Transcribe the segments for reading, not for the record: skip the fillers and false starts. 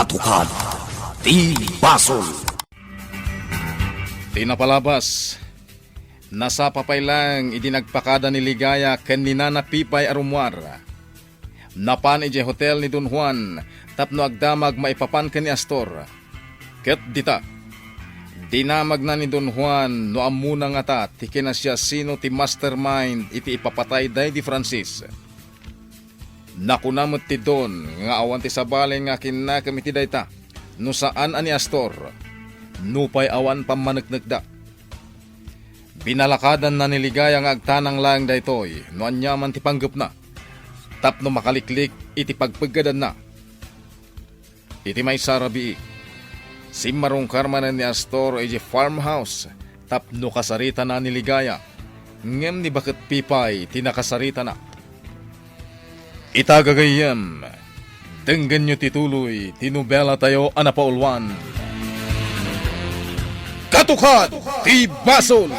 Katukad ti Basol. Tinapalabas. Nasa papay lang idinagpakada ni Ligaya ken ni Nana Pipay arumwar. Napan ije hotel ni Don Juan tapno agdamag maipapan ken ni Astor. Ket dita. Dinamag na ni Don Juan no amuna nga ta ti kinasya sino ti mastermind iti ipapatay day di Francis. Nakunamot ti Don nga awan ti sabali nga kinakamiti dayta no saan ani Astor. Nupay awan pamanagnagda. Binalakadan na ni Ligaya nga agtanang lang daytoy no anyaman ti panggep na. Tapno makaliklik iti pagpagadan na. Iti may sarabi. Si marong karmanan ni Astor iti farmhouse tapno kasarita na ni Ligaya. Ngem ni bakit Pipay tinakasarita na. Itagagayam. Denggan nyo tituloy tinubela tayo anapaulwan. Katukad ti Basol.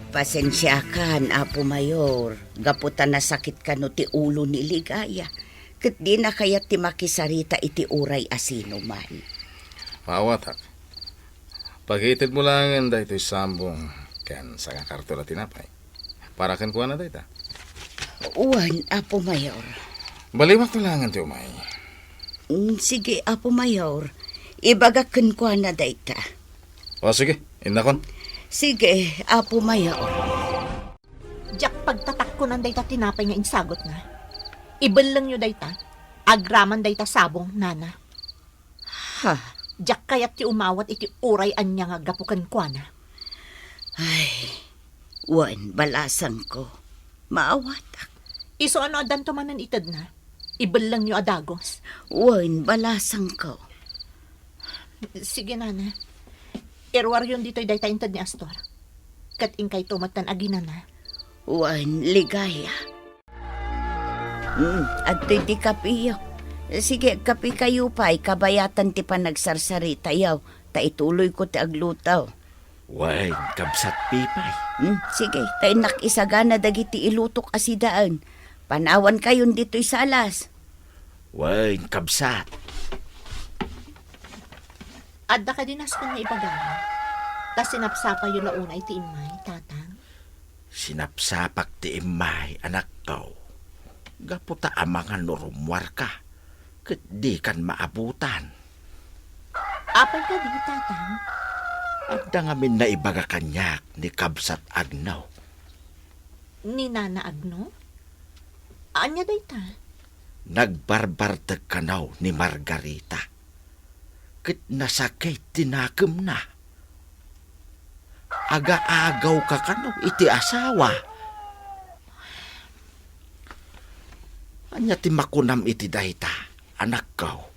Pasensya kan, Apo Mayor. Gaputan na sakit ka no ti ulo ni Ligaya. Kat di na kaya ti makisarita iti uray asino man. Pawatak. Paghited mo lang ang dahito sambong kan sa kartola tinapay. Para kan kuha na dahita. Uwan, Apo Mayor. Baliwak to lang ang ti umay. Sige, Apo Mayor. Ibagakan ko na dayta. O sige, indakon. Sige, Apo Mayor. Jack pagtatak ko ng dayta tinapay nga insagot na. Ibal lang nyo dayta. Agraman dayta sabong, nana. Ha? Jack kayat ti umawat iti uray anya nga gapukan kwa na. Ay, uwan, balasang ko. Maawatak. Iso ano adan tumanan itad na. Ibal lang nyo adagos. Uwan, balasang ko. Sige, nana. Irwar yun dito'y dayta intad ni Astor. Kat ingkay tumatan agina na. Uwan, Ligaya. At di kapiyo. Sige, kapi kayo pa'y kabayatan ti panagsarsari tayaw. Ta ituloy ko ti aglutaw. Way, kabsat Pipay. Sige, tayo nakisagana dagiti ilutok asidaan. Panawan kayon dito'y salas. Way, kabsat. Adda ka dinas ko nga ibagahan. Ta sinapsapa yun na una iti imay, tatang. Sinapsapak ti imay, anak ko. Gaputa ang mga norumwar ka. Kat di kan maabutan. Apay ka di, tatang. Adda ngamin na ibaga kanyak ni kabsat agnaw. Ni Nana Agno? Anya dayta? Nagbarbartag kanaw ni Margarita. Kat nasakay tinakam na. Aga-agaw ka kanaw iti asawa. Anya ti makunam iti dayta, anak ko.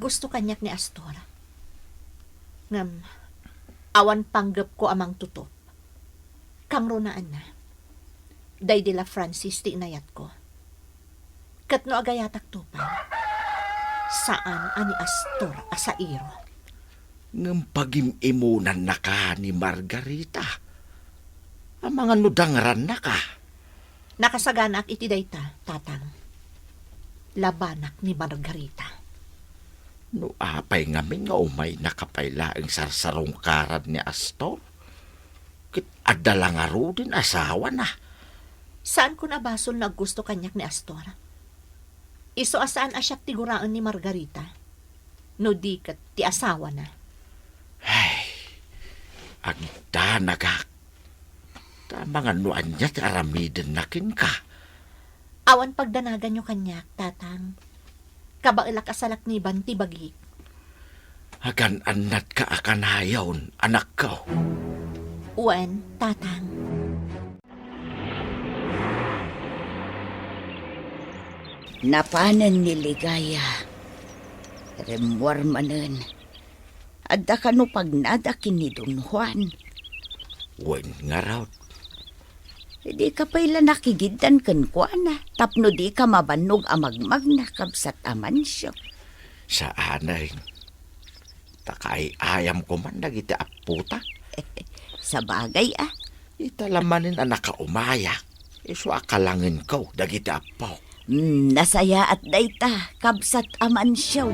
Gusto kanyak ni Astor. Ngam, awan panggap ko amang tutop. Kang runaan na. Day de la Francis ti inayat ko. Kat no agayatak tupan. Saan ani Astor asairo? Ngam pagimimunan na ka ni Margarita. Ang mga nudangran na ka. Nakasaganak iti dayta, tatang. Labanak ni Margarita. No apay ngamin nga umay nakapayla ang sarsarong karad ni Astor. Kit adala nga ro din asawa na. Saan ko nabasol na gusto kanyak ni Astor? Iso asaan asyak tiguraan ni Margarita? No di kat ti asawa na. Ay, agda nagak. Tama nga nuan niya ti aramiden nakin ka. Awan pagdanagan nyo kanyak, tatang. Kabailak asalak ni Banti bagi. Hagan anat ka akan hayawn, anak ko. Uwan, tatang. Napanan ni Ligaya. Remwar manen. Adda ka no pagnadakin ni Don Juan. Wen nga raw. Di ka pala nakigidan kan kuana. Tapno di ka mabanog amagmag na kabsat aman siya. Sa anay. Takay ayam ko man nagiti aputa. Sa bagay Italamanin anak ka umayak. Iso akalangin ko dagiti apaw. Nasaya at dayta, kabsat aman siyaw.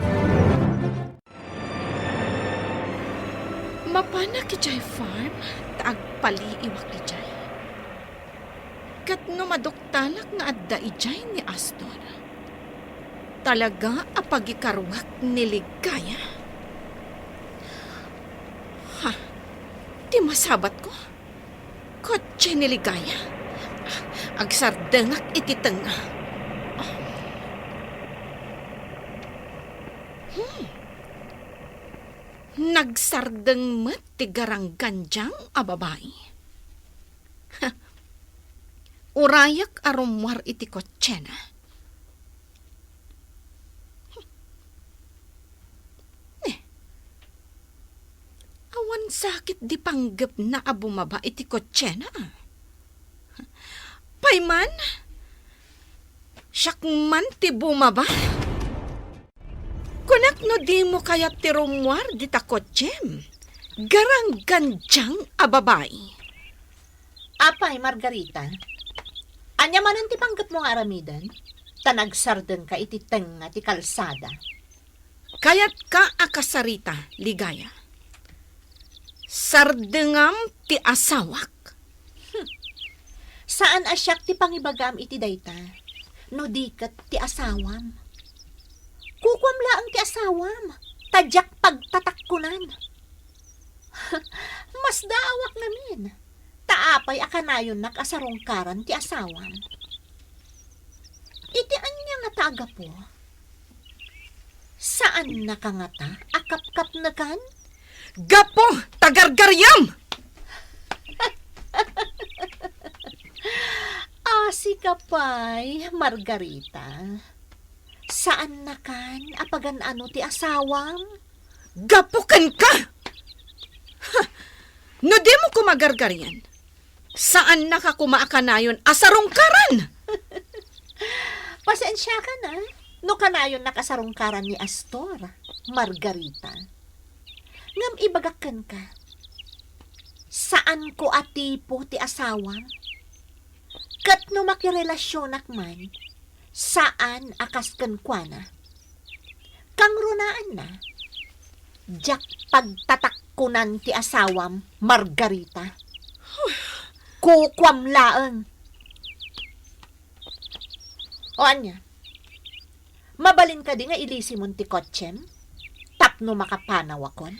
Mapana kijay farm, taag paliiwak kijay. Kat no maduktanak nga adda ijay ni Astor. Talaga apagikarwak ni Ligaya. Ha, di masabat ko. Kotse ni Ligaya. Agsardengak iti tenga. Nagsardeng met ti garang ganjang a babae. Ha, urayak arumwar iti kotse na. Awan sakit di panggap na abumaba iti kotse na. Payman, siyak man ti bumaba. Kunak no di mo kaya ti rumwar di ta kotsem. Garang ganjang a babae. Apay, Margarita. Anya manan ti panggap mo nga aramidan? Tanagsardeng ka iti tenga ti kalsada. Kayat ka akasarita, Ligaya. Sardengam ti asawak. Saan asyak ti pangibagam iti dayta? No dikat ti asawam. Kukwam laang ti asawam. Tadyak pagtatakkunan. Mas daawak namin. Taapay akanayon nakasarungkaran ti asawam. Iti anya nga taga po. Saan nakangata? Akap-kap na kan? Gapo, tagargaryam! Asi ka pa'y, Margarita. Saan na kan apagan ano ti asawam? Gapukan ka! Ha, no di mo kumagargaryan. Saan nakakumaakanayon asarungkaran? Pasensya ka na. No kanayon nakasarungkaran ni Astor, Margarita. Ngam ibagakan ka. Saan ko atipo ti asawam? Kat no makirelasyonak man, saan akasken kwa na? Kang runaan na, jak pagtatakkunan ti asawam, Margarita. Kukwam laeng. O anya, mabalin ka di nga ilisimon ti kotsem, tapno makapanaw akon?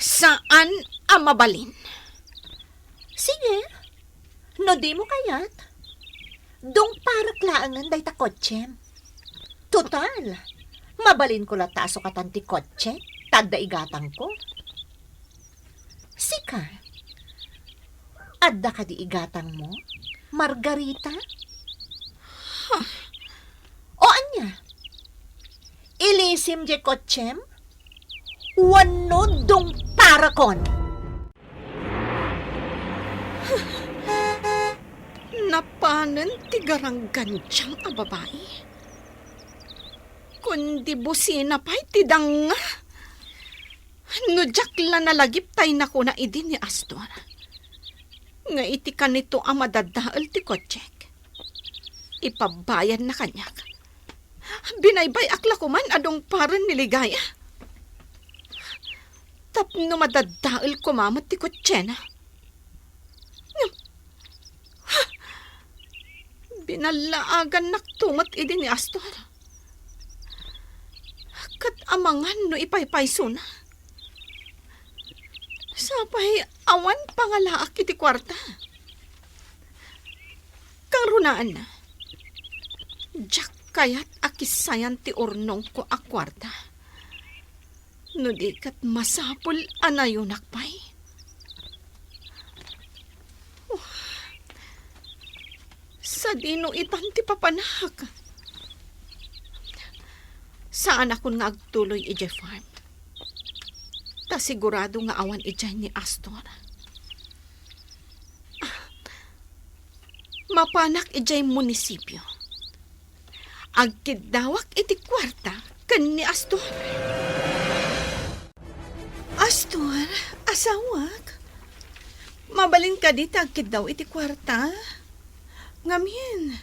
Saan ang mabalin? Sige, no di mo kayat. Dong parak laangan day ta kotsem. Total, mabalin ko lataso katan ti kotse, tadda igatang ko. Sika, adda ka di igatang mo, Margarita? O anya, ilisim je kotsem, wano dong parakon. Napanan ti garang ganjang a babae. Kundi busina pa'y ti danga. No jakla nalagip tay na ko na idin ni Astor. Nga iti kanito ang madadaal ti kotsek. Ipabayan na kanyak. Binaybay akla ko man adong paran ni Ligaya. Tapno madadaal ko mamat ti kotsena. Binalaagan naktumat idi ni Astor. Kat amangan no ipaypayso na. Sapay awan pangalaak iti kwarta. Kang runaan na. Diyak kayat akisayan ti urnong ko a kwarta. No di kat masapul anayonak pay. Sa dino itan ti papanak. Saan akong nga agtuloy ije farm? Ta sigurado nga awan ijay ni Astor. Mapanak ijay munisipyo. Agkidawak iti kwarta kan ni Astor. Astor, asawak. Mabalin ka dito agkidaw iti kwarta. Ngamin,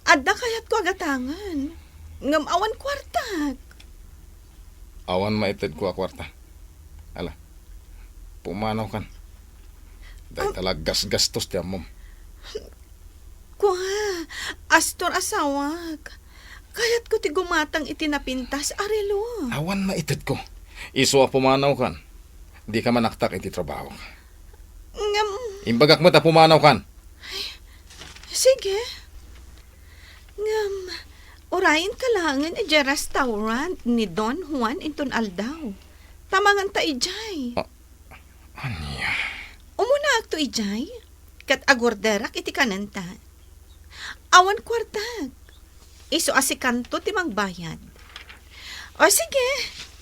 Adda kayat ko agatangan. Ngam awan kwartag. Awan maited ko a kwarta. Ala, pumanaw kan. Dahil talag gastos tiyan mo. Kwa, Astor asawag. Kayat ko ti gumatang itinapintas, arelo. Awan maited ko. Iso a pumanaw kan. Di ka manaktak iti trabaho. Ngam, Imbagak mo ta pumanaw kan. sige. Ngam, orayin kalangan iti restaurant ni Don Juan inton Aldaw. Tamangan ta ijay. Anya? Umuna akto ijay. Kat agorderak iti kananta. Awan kwartag. Iso asikanto ti magbayad. O sige,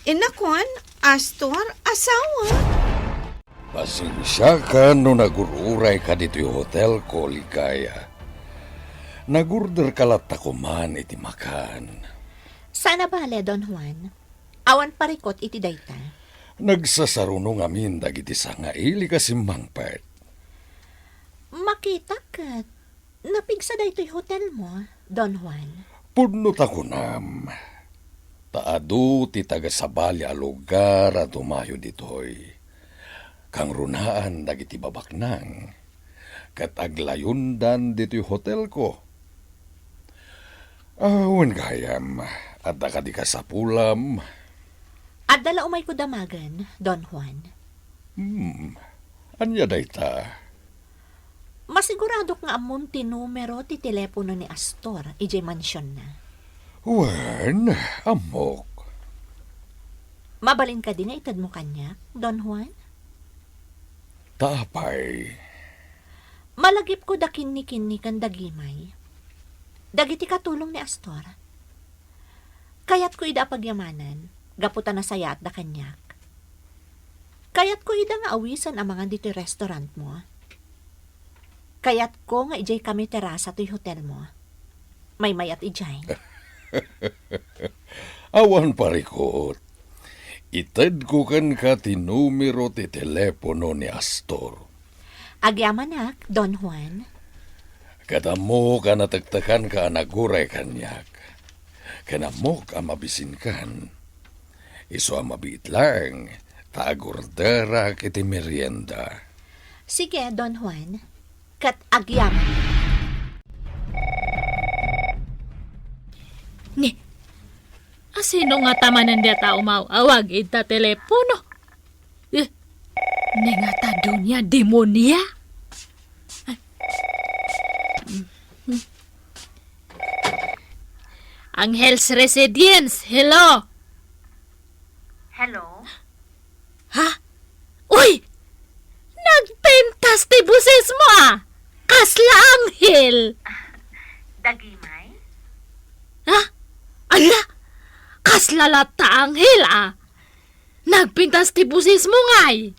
inakon, Astor, asawa. Pasensya ka no nagururay ka dito yung hotel ko, Ligaya. Nagurder ka lat ako man iti makan. Sana bale, Don Juan. Awan parikot iti dayta. Nagsasarunong amin dagiti sangaili kasi mangpet. Makita kat. Napigsa daytoy hotel mo, Don Juan. Pudnot ako nam. Taadu ti tagasabali a lugar at umayo ditoy. Kang runaan dagiti babaknang. Kat aglayundan dito'y hotel ko. Awan gayam, at di ka sa pulam. At dala umay ko damagan, Don Juan. Anya dayta? Masigurado nga amon ti numero ti telepono ni Astor, ijay mansyon na. Wen, amok. Mabalin ka din nga itad mo kanya, Don Juan? Tapay. Malagip ko da kinni-kinni kan dagimay. Dagiti katulong ni Astor. Kayat ko ida pagyamanan, gaputan na saya at da kanyak. Kayat ko ida nga awisan ang mga dito restaurant mo. Kayat ko nga ijay kami terasa to'y hotel mo. May at ijay. Awan parikot. Ited ko kan ka ti numero ti telepono ni Astor. Agyamanak, Don Juan. Kadamo ka natagtakan ka naguray kanyak. Kanamo ka mabisin kan. Iso ang mabit lang. Taagordera kiti merienda. Sige, Don Juan. Kat agyaman. Ni, asino nga tamanan dia tao awag ita telepono? Ni nga ta dunya demonia? Angel's Residence, hello? Hello? Ha? Uy! Nagpentas ti buses mo Kasla Anghel! Dagimay? Ha? Ala! Kasla lata Anghel Nagpintas ti buses mo ngay!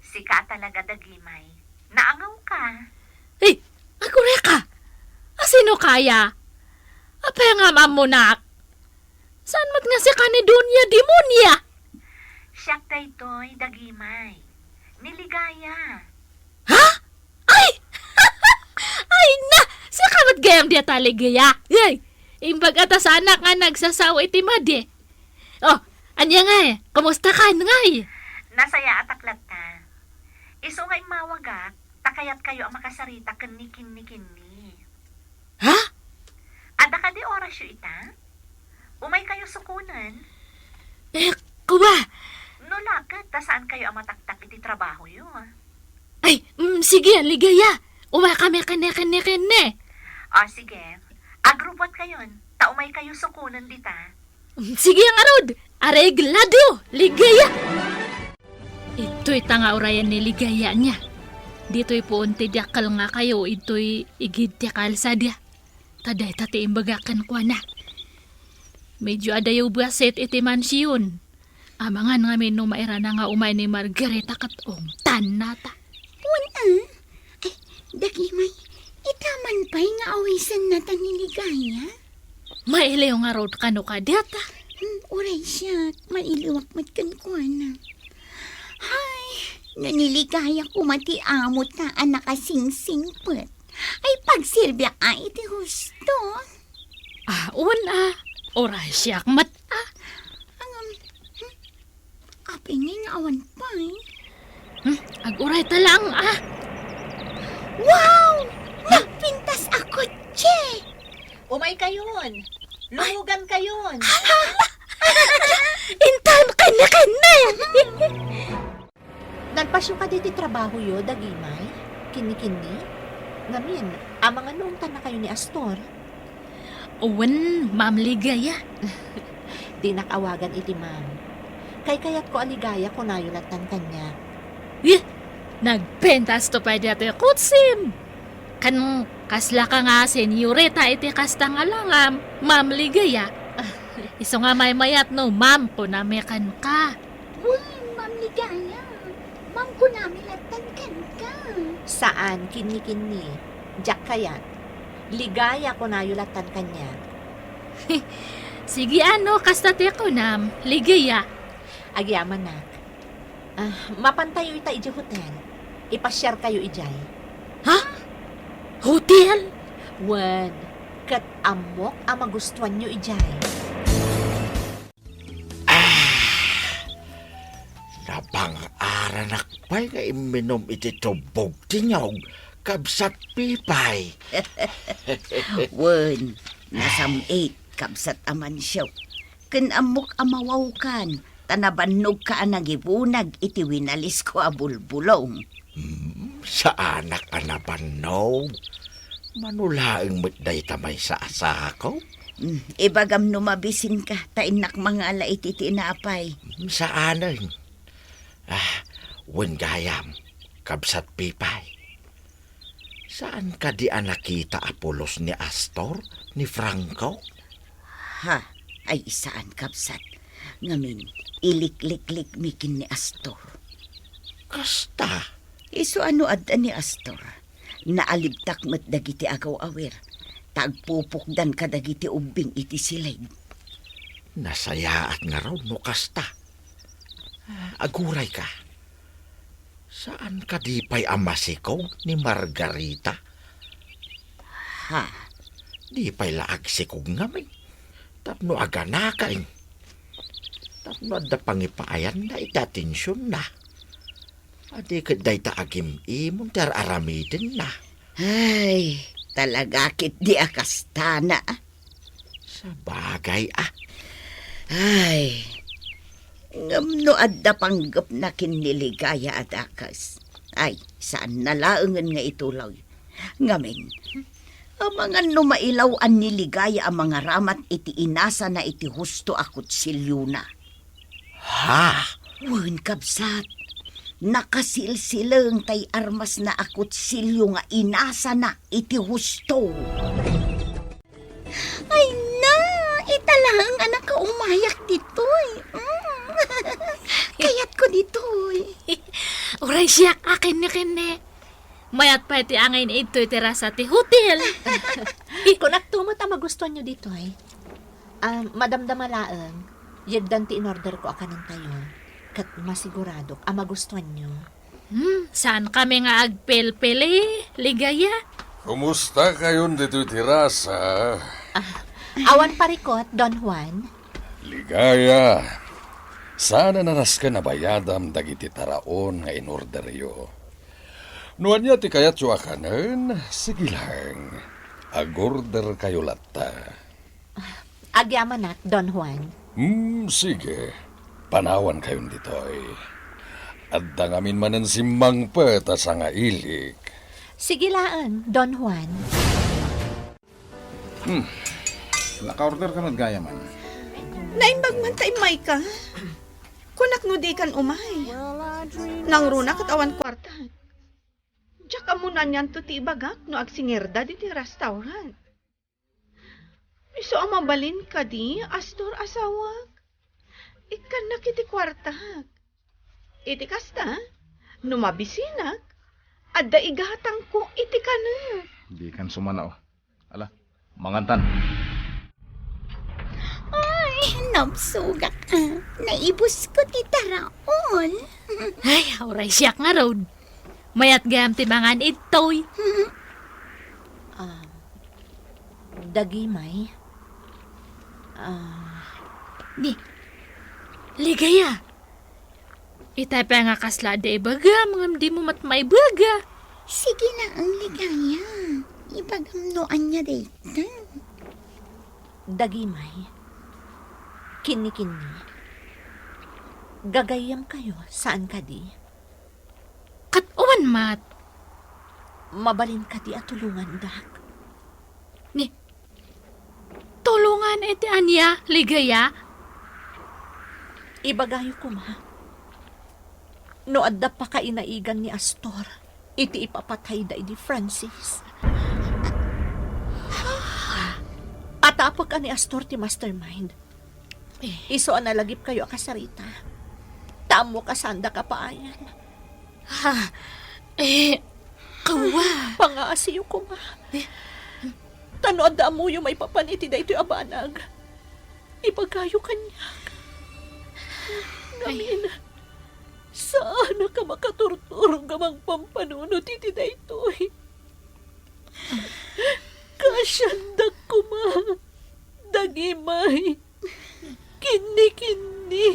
Sika talaga dagimay. Naangaw ka. Eh, agure ka! Asino kaya? Apay nga mamunak? Saan mat nga si kanidunya demonia? Siyak daytoy dagimay. Niligaya. Ha? Ay! Ay na! Sa kamat gayam dia taligaya. Ay! Imbag ata sa anak nga nagsasawa iti madi. Oh, anya nga kamusta ka nga Nasaya ataklat ta. Iso nga imawagak, takayat kayo ang makasarita kinni-kinni. Ha? Ada ka di oras yu ita? Umay kayo sukunan. Kuba? No lakad, ta saan kayo ang mataktak iti trabaho yu? Ay, sige, ligaya. Umay kami kane. O sige, agrupot kayon, ta umay kayo sukunan dita. Sige ang arod. Areglado, ligaya. Ito'y tanga orayan ni ligaya niya. Dito'y puunti diakal nga kayo, ito'y igid ti kalsadya. Taday tati imbagakan kwa na. Medyo adayaw baset iti mansyon. Amangan nga no maira na nga umay ni Margareta katong tanata. Ay, dagimay, itaman pa'y nga awisan na taniligaya. Mailew nga road kano ka data. Uray siya, mailiwak matkan ko na. Hay, naniligaya ko matiamot na anak kasing-singpet. Ay pagsilbya ka iti husto. Oray siyak mat. Apingin awan pa Ag-uray talang Wow! Nagpintas ako, Che! Umay kayon. Lumugan kayon. Intan ka na! Nagpasyo ka diti trabaho yo, Dagimay. Kini-kini. Ngamin, amang anong na kayo ni Astor. Uwan, Ma'am Ligaya. Di nakawagan iti ma'am. Kayat ko aligaya ko nayulatan kanya. Nagpentas to pa dati kutsim. Kan kasla ka nga senyorita iti kasta nga lang Ma'am Ligaya. Iso nga may mayat no, ma'am ko na mekan ka. Ma'am Ligaya, ma'am ko namin latankan ka. Saan? Kini-kini. Jack kayat. Ligaya ko nayulatan kanya. Sige kasta ti ko nam, Ligaya. Agyaman na. Mapantayo ita iji hotel. Ipasyar kayo ijay. Hotel? Wan, kat amok ang magustuhan nyo ijay. Napang-aranak pa'y nga iminom iti tubog tinyog kabsat pipay. Wen, nasam 8, kabsat aman siya. Ken amok amawaw kan, tanabanog ka nagibunag iti winalis ko abulbulong. Sa anak ka na panog. Manulaing mitday tamay sa asa ko. Ibagam numabisin ka, tainak mga ala iti tinapay. Sa anan. Wen gayam, kabsat pipay. Saan ka di nakita apulos ni Astor, ni Franco? Ha, ay isaan kabsat. Ngamin, ilik-lik-lik mikin ni Astor. Kasta. Iso ano adda ni Astor? Naalibtak met dagiti agaw awer. Tagpupukdan ka dagiti ubing iti silig. Nasayaat nga raw no kasta. Aguray ka. Saan ka di pa'y amasikaw ni Margarita? Ha? Di pa'y laagsikog ngamin. Tapno aganakain. Tapno adda pangipaayan na itatensyon na. Adi kaday taagim imong tar aramidin na. Ay, talaga kit di akastana. Sa bagay Ay, ngamno adda panggap na kiniligaya at akas. Ay, saan nalaangan nga itulaw. Ngamin, ang mga numailaw an niligaya ang mga ramat iti inasa na iti husto akot silyuna. Ha? Wen kabsat, nakasilsilang tay armas na akot silyo nga inasa na iti husto. Ay na, italang anak ka umayak ditoy. Kayat ko ditoy. Oray siyak akin ni kene. Mayat pa iti angay ni ito'y terasa ti hotel. Kung nagtumot ang magustuhan nyo dito madamdamalaang, yagdan ti in-order ko akanin tayo. Kat masigurado ang magustuhan nyo. Saan kami nga agpel-pele, Ligaya? Kumusta kayon dito tirasa? Awan parikot, Don Juan. Ligaya. Sana nanas ka nabayadam dagiti taraon nga inorderyo. Nuan niya ti kayat yo akanan, sige lang. Agorder kayo lata. Agyaman na, Don Juan. Sige. Panawan kayon ditoy. At dangamin manan simbang peta sa nga ilik. Sigilaan, Don Juan. Naka-order ka na gaya man. Naimbag man tay may ka. Kunak no di kan umay. Nang runa kat awan kwarta. Diyak amunan yan to ti ibagak no agsingirda di ti restaurant. Iso ang mabalin ka di, Astor asawag. Ikan na kiti kwarta. Iti kasta, numabisinak. Adda igatang ko iti kanak. Di kan sumana Ala, mangantan. Ay, nabsugat ka. Naibos ko ti taraon. Ay, oray siyak nga road. Mayat gayam ti mangan ito'y. Dagimay, Ni, ligaya. Itay pa nga kasla de baga, mga di mo matmay baga. Sige na ang ligaya. Ipagamnoan niya dito. Dagimay, kini-kini, gagayam kayo saan ka di? Katuan mat. Mabalin ka di at tulungan, dak. Ni, tulungan iti anya, ligaya. Ibagayo ko ma. No adda pa kainaigan ni Astor, iti ipapatay da ni Francis. Atapag ka ni Astor ti mastermind. Iso analagip kayo akasarita. Tamo kasanda ka paayan. Kawa. Pangaasiyo ko ma. Tanood da mo yung may papaniti da ito'y abanag. Ibagayo kanya. Ngamin, saan ka makaturturong gamang pampanunod iti da ito'y? Kasyandag ko ma. Dagimay. Kini-kini.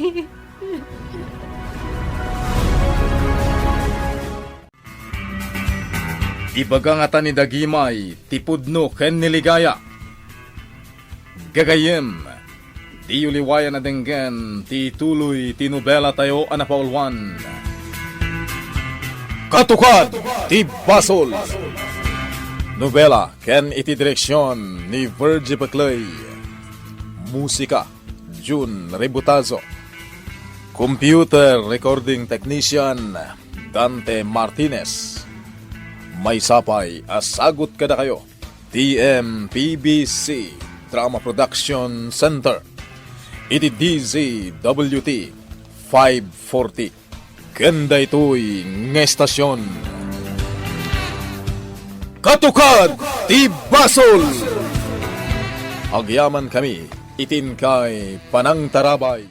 Ibaga nga ta ni Dagimay, tipudno ken niligaya. Gagayem, di uliwayan na denggen, ti tuloy tinubela tayo anapaulwan. Katukad, ti Basol. Nobela ken iti direksyon ni Virgie Baclay. Musika, June Rebutazo. Computer recording technician, Dante Martinez. May sapay, asagot kada kayo. TMPBC Drama Production Center. Iti DZWT 540. Ganda ito'y ngestasyon. Katukad ti Basol! Agyaman kami, itin kay Panang Tarabay.